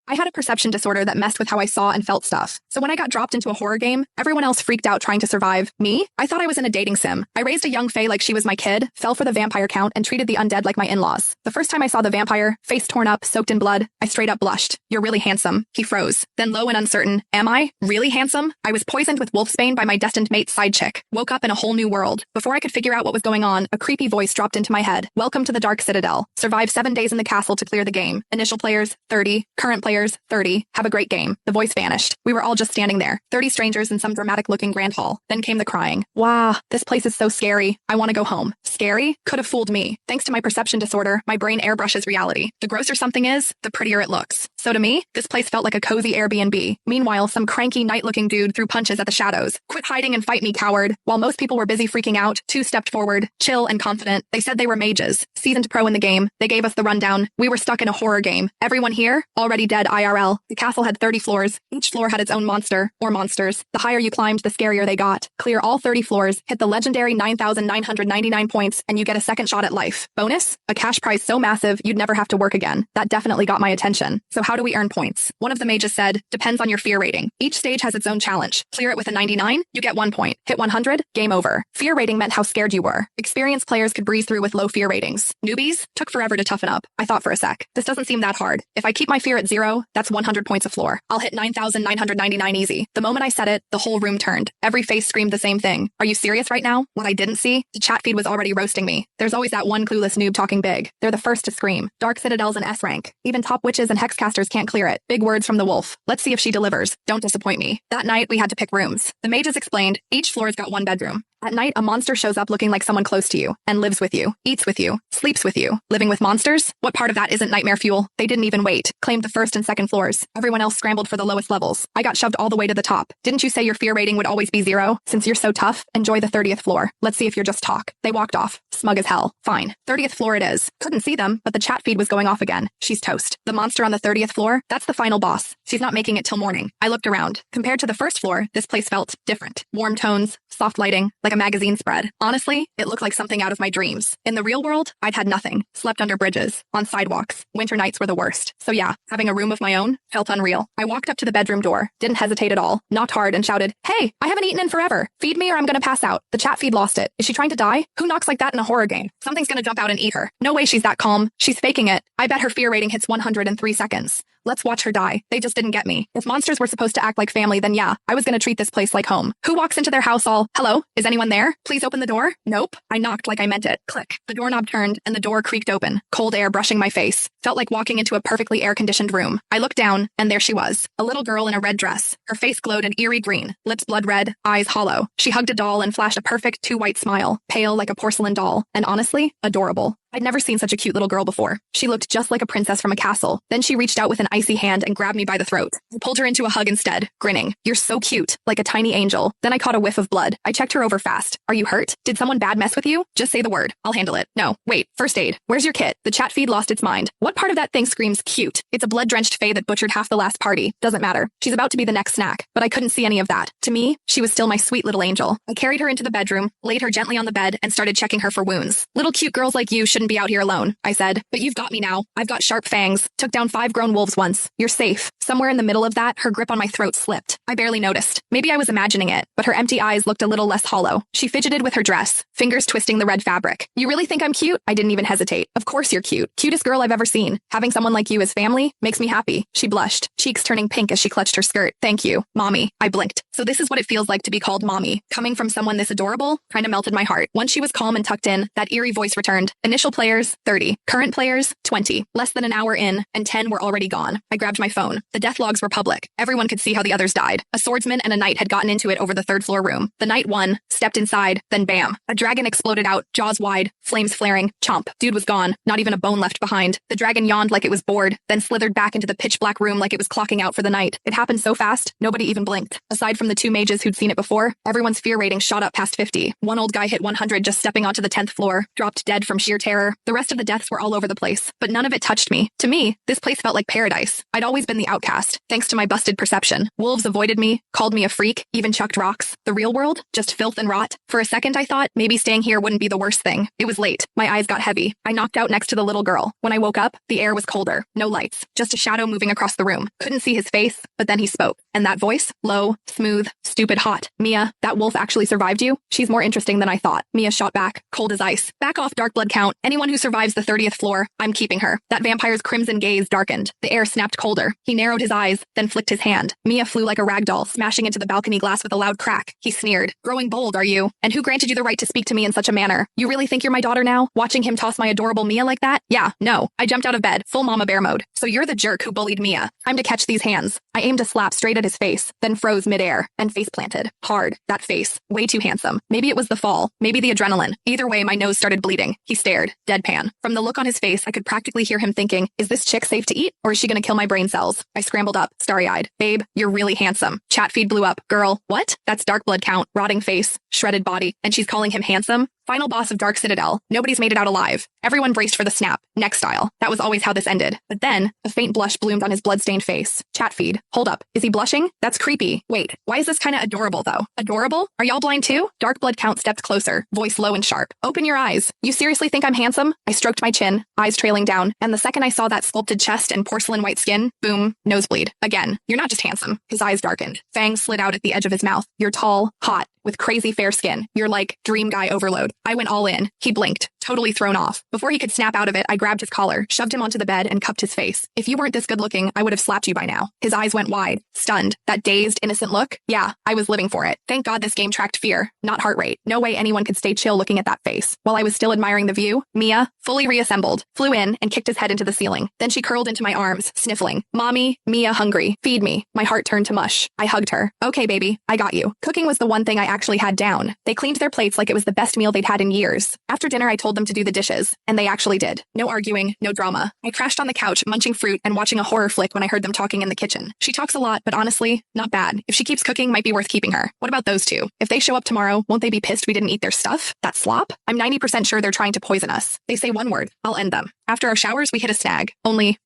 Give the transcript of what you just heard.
I had a perception disorder that messed with how I saw and felt stuff. So when I got dropped into a horror game, everyone else freaked out trying to survive. Me? I thought I was in a dating sim. I raised a young fae like she was my kid, fell for the vampire count, and treated the undead like my in-laws. The first time I saw the vampire, face torn up, soaked in blood, I straight up blushed. You're really handsome. He froze. Then low and uncertain, am I? Really handsome? I was poisoned with wolfsbane by my destined mate side chick. Woke up in a whole new world. Before I could figure out what was going on, a creepy voice dropped into my head. Welcome to the dark citadel. Survive 7 days in the castle to clear the game. Initial players, 30. Current players, 30. Have a great game. The voice vanished. We were all just standing there. 30 strangers in some dramatic-looking grand hall. Then came the crying. Wow, this place is so scary. I want to go home. Scary? Could have fooled me. Thanks to my perception disorder, my brain airbrushes reality. The grosser something is, the prettier it looks. So to me, this place felt like a cozy Airbnb. Meanwhile, some cranky, night-looking dude threw punches at the shadows. Quit hiding and fight me, coward. While most people were busy freaking out, two stepped forward, chill and confident. They said they were mages, seasoned pro in the game. They gave us the rundown. We were stuck in a horror game. Everyone here, already dead IRL. The castle had 30 floors. Each floor had its own monster, or monsters. The higher you climbed, the scarier they got. Clear all 30 floors, hit the legendary 9,999 points, and you get a second shot at life. Bonus? A cash prize so massive, you'd never have to work again. That definitely got my attention. So how do we earn points? One of the mages said, depends on your fear rating. Each stage has its own challenge. Clear it with a 99, you get 1 point. Hit 100, game over. Fear rating meant how scared you were. Experienced players could breeze through with low fear ratings. Newbies? Took forever to toughen up. I thought for a sec. This doesn't seem that hard. If I keep my fear at 0, that's 100 points a floor. I'll hit 9,999 easy. The moment I said it, the whole room turned. Every face screamed the same thing. Are you serious right now? What I didn't see? The chat feed was already roasting me. There's always that one clueless noob talking big. They're the first to scream. Dark Citadel's an S rank. Even top witches and hexcasters can't clear it. Big words from the wolf. Let's see if she delivers. Don't disappoint me. That night, we had to pick rooms. The mages explained, each floor's got 1 bedroom. At night, a monster shows up looking like someone close to you, and lives with you, eats with you, sleeps with you. Living with monsters? What part of that isn't nightmare fuel? They didn't even wait. Claimed the first and second floors. Everyone else scrambled for the lowest levels. I got shoved all the way to the top. Didn't you say your fear rating would always be 0? Since you're so tough, enjoy the 30th floor. Let's see if you're just talk. They walked off. Smug as hell. Fine. 30th floor it is. Couldn't see them, but the chat feed was going off again. She's toast. The monster on the 30th floor? That's the final boss. She's not making it till morning. I looked around. Compared to the first floor, this place felt different. Warm tones, soft lighting, like a magazine spread. Honestly, it looked like something out of my dreams. In the real world, I'd had nothing. Slept under bridges, on sidewalks. Winter nights were the worst. So yeah, having a room of my own felt unreal. I walked up to the bedroom door, didn't hesitate at all, knocked hard and shouted, "Hey, I haven't eaten in forever. Feed me or I'm gonna pass out." The chat feed lost it. Is she trying to die? Who knocks like that in a horror game? Something's gonna jump out and eat her. No way she's that calm. She's faking it. I bet her fear rating hits 100 in 3 seconds. Let's watch her die. They just didn't get me. If monsters were supposed to act like family, then yeah, I was gonna treat this place like home. Who walks into their house all, "Hello, is anyone there? Please open the door." Nope. I knocked like I meant it. Click. The doorknob turned and the door creaked open. Cold air brushing my face. Felt like walking into a perfectly air-conditioned room. I looked down, and there she was. A little girl in a red dress. Her face glowed an eerie green. Lips blood red, eyes hollow. She hugged a doll and flashed a perfect 2-white smile. Pale like a porcelain doll. And honestly, adorable. I'd never seen such a cute little girl before. She looked just like a princess from a castle. Then she reached out with an icy hand and grabbed me by the throat. I pulled her into a hug instead, grinning. "You're so cute, like a tiny angel." Then I caught a whiff of blood. I checked her over fast. "Are you hurt? Did someone bad mess with you? Just say the word. I'll handle it." "No, wait, first aid. Where's your kit?" The chat feed lost its mind. What part of that thing screams cute? It's a blood-drenched fae that butchered half the last party. Doesn't matter. She's about to be the next snack. But I couldn't see any of that. To me, she was still my sweet little angel. I carried her into the bedroom, laid her gently on the bed, and started checking her for wounds. "Little cute girls like you shouldn't be out here alone," I said. "But you've got me now. I've got sharp fangs. Took down 5 grown wolves once. You're safe." Somewhere in the middle of that, her grip on my throat slipped. I barely noticed. Maybe I was imagining it, but her empty eyes looked a little less hollow. She fidgeted with her dress, fingers twisting the red fabric. "You really think I'm cute?" I didn't even hesitate. "Of course you're cute. Cutest girl I've ever seen. Having someone like you as family makes me happy." She blushed, cheeks turning pink as she clutched her skirt. "Thank you, Mommy." I blinked. So this is what it feels like to be called Mommy. Coming from someone this adorable kinda melted my heart. Once she was calm and tucked in, that eerie voice returned. "Initial players, 30. Current players, 20. Less than an hour in, and 10 were already gone." I grabbed my phone. The death logs were public. Everyone could see how the others died. A swordsman and a knight had gotten into it over the 3rd floor room. The knight won, stepped inside, then bam. A dragon exploded out, jaws wide, flames flaring. Chomp. Dude was gone, not even a bone left behind. The dragon yawned like it was bored, then slithered back into the pitch black room like it was clocking out for the night. It happened so fast, nobody even blinked. Aside from the 2 mages who'd seen it before, everyone's fear rating shot up past 50. One old guy hit 100 just stepping onto the 10th floor, dropped dead from sheer terror terror. The rest of the deaths were all over the place, but none of it touched me. To me, this place felt like paradise. I'd always been the outcast, thanks to my busted perception. Wolves avoided me, called me a freak, even chucked rocks. The real world? Just filth and rot. For a second, I thought maybe staying here wouldn't be the worst thing. It was late. My eyes got heavy. I knocked out next to the little girl. When I woke up, the air was colder. No lights. Just a shadow moving across the room. Couldn't see his face, but then he spoke. And that voice? Low, smooth, stupid hot. Mia, that wolf actually survived you? She's more interesting than I thought. Mia shot back, cold as ice. Back off, dark blood count. Anyone who survives the 30th floor, I'm keeping her. That vampire's crimson gaze darkened. The air snapped colder. He narrowed his eyes, then flicked his hand. Mia flew like a rag doll, smashing into the balcony glass with a loud crack. He sneered. Growing bold, are you? And who granted you the right to speak to me in such a manner? You really think you're my daughter now? Watching him toss my adorable Mia like that? Yeah, no. I jumped out of bed, full mama bear mode. So you're the jerk who bullied Mia. Time to catch these hands. I aimed a slap straight at his face, then froze midair, and face planted. Hard. That face. Way too handsome. Maybe it was the fall. Maybe the adrenaline. Either way, my nose started bleeding. He stared. Deadpan. From the look on his face, I could practically hear him thinking, is this chick safe to eat, or is she gonna kill my brain cells? I scrambled up, starry-eyed. Babe, you're really handsome. Chat feed blew up. Girl, what? That's dark blood count, rotting face, shredded body, and she's calling him handsome? Final boss of Dark Citadel. Nobody's made it out alive. Everyone braced for the snap. Neck style. That was always how this ended. But then, a faint blush bloomed on his blood-stained face. Chat feed. Hold up. Is he blushing? That's creepy. Wait, why is this kinda adorable, though? Adorable? Are y'all blind too? Dark blood count stepped closer, voice low and sharp. Open your eyes. You seriously think I'm handsome? I stroked my chin, eyes trailing down, and the second I saw that sculpted chest and porcelain white skin, boom, nosebleed. Again, you're not just handsome. His eyes darkened. Fangs slid out at the edge of his mouth. You're tall, hot, with crazy fair skin. You're like dream guy overload. I went all in. He blinked, totally thrown off. Before he could snap out of it, I grabbed his collar, shoved him onto the bed, and cupped his face. If you weren't this good looking, I would have slapped you by now. His eyes went wide, stunned. That dazed, innocent look? Yeah, I was living for it. Thank God this game tracked fear, not heart rate. No way anyone could stay chill looking at that face. While I was still admiring the view, Mia, fully reassembled, flew in and kicked his head into the ceiling. Then she curled into my arms, sniffling. Mommy, Mia hungry. Feed me. My heart turned to mush. I hugged her. Okay, baby, I got you. Cooking was the one thing I actually had down. They cleaned their plates like it was the best meal they'd had in years. After dinner, I told them to do the dishes, and they actually did. No arguing, no drama. I crashed on the couch, munching fruit and watching a horror flick when I heard them talking in the kitchen. She talks a lot, but honestly, not bad. If she keeps cooking, might be worth keeping her. What about those two? If they show up tomorrow, won't they be pissed we didn't eat their stuff? That slop? I'm 90% sure they're trying to poison us. They say one word. I'll end them. After our showers, we hit a snag. Only